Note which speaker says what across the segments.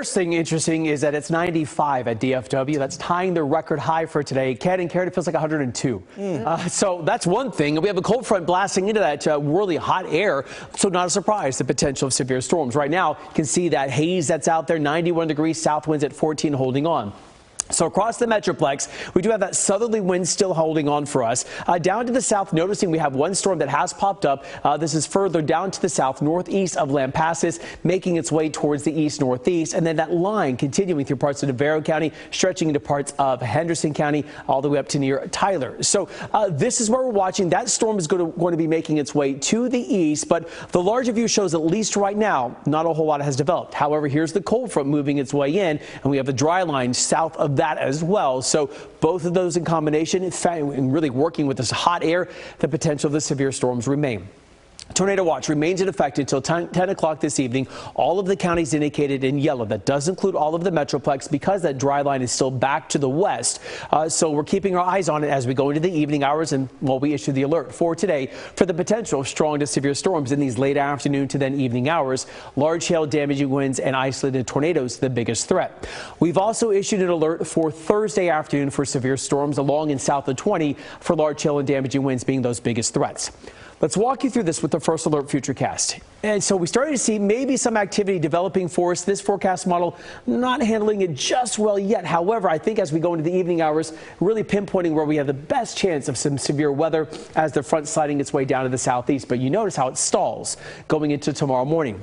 Speaker 1: first thing interesting is that it's 95 at DFW. That's tying the record high for today. Ken and Karen, it feels like 102. So that's one thing. We have a cold front blasting into that really hot air. So not a surprise, the potential of severe storms. Right now, you can see that haze that's out there, 91 degrees, south winds at 14 holding on. So across the metroplex, we do have that southerly wind still holding on for us. Down to the south, noticing we have one storm that has popped up. This is further down to the south, northeast of Lampasas, making its way towards the east-northeast. And then that line continuing through parts of Navarro County, stretching into parts of Henderson County, all the way up to near Tyler. So this is where we're watching. That storm is going to be making its way to the east. But the larger view shows, at least right now, not a whole lot has developed. However, here's the cold front moving its way in, and we have a dry line south of that as well. So both of those in combination and really working with this hot air, the potential of the severe storms remain. Tornado watch remains in effect until 10 o'clock this evening. All of the counties indicated in yellow. That does include all of the metroplex because that dry line is still back to the west. So we're keeping our eyes on it as we go into the evening hours, and we issue the alert for today for the potential of strong to severe storms in these late afternoon to then evening hours. Large hail, damaging winds, and isolated tornadoes the biggest threat. We've also issued an alert for Thursday afternoon for severe storms along and south of 20 for large hail and damaging winds being those biggest threats. Let's walk you through this with the first alert futurecast. And so we started to see maybe some activity developing for us. This forecast model not handling it just well yet. However, I think as we go into the evening hours, really pinpointing where we have the best chance of some severe weather as the front sliding its way down to the southeast. But you notice how it stalls going into tomorrow morning.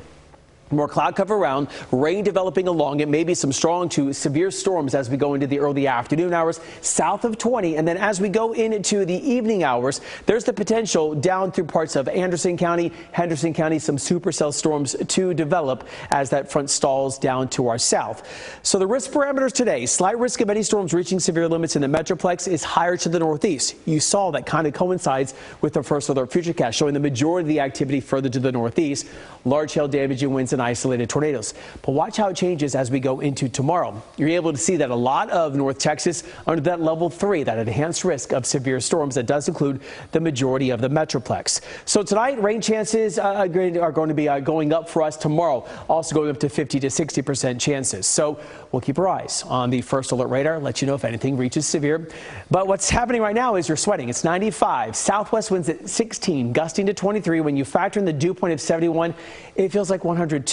Speaker 1: More cloud cover around, rain developing along it, maybe some strong to severe storms as we go into the early afternoon hours south of 20. And then as we go into the evening hours, there's the potential down through parts of Anderson County, Henderson County, some supercell storms to develop as that front stalls down to our south. So the risk parameters today, slight risk of any storms reaching severe limits in the metroplex is higher to the northeast. You saw that kind of coincides with the first alert futurecast, showing the majority of the activity further to the northeast, large hail, damaging winds, and isolated tornadoes. But watch how it changes as we go into tomorrow. You're able to see that a lot of North Texas under that level 3, that enhanced risk of severe storms that does include the majority of the metroplex. So tonight, rain chances are going to be going up for us tomorrow, also going up to 50 to 60% chances. So we'll keep our eyes on the first alert radar, let you know if anything reaches severe. But what's happening right now is you're sweating. It's 95, southwest winds at 16, gusting to 23. When you factor in the dew point of 71, it feels like 102.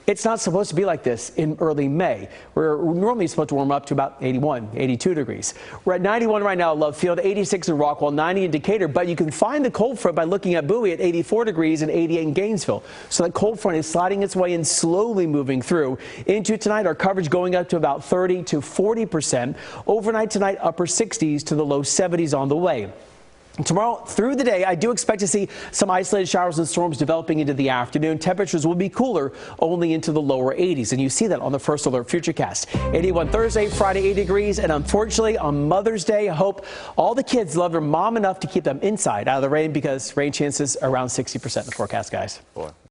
Speaker 1: It's not supposed to be like this in early May. We're normally supposed to warm up to about 81, 82 degrees. We're at 91 right now at Love Field, 86 in Rockwall, 90 in Decatur, but you can find the cold front by looking at Bowie at 84 degrees and 88 in Gainesville. So that cold front is sliding its way in, slowly moving through. Into tonight, our coverage going up to about 30 to 40%. Overnight tonight, upper 60s to the low 70s on the way. Tomorrow through the day, I do expect to see some isolated showers and storms developing into the afternoon. Temperatures will be cooler only into the lower 80s, and you see that on the first alert futurecast. 81 Thursday, Friday 80 degrees, and unfortunately on Mother's Day, I hope all the kids love their mom enough to keep them inside out of the rain, because rain chances around 60% in the forecast, guys. Boy.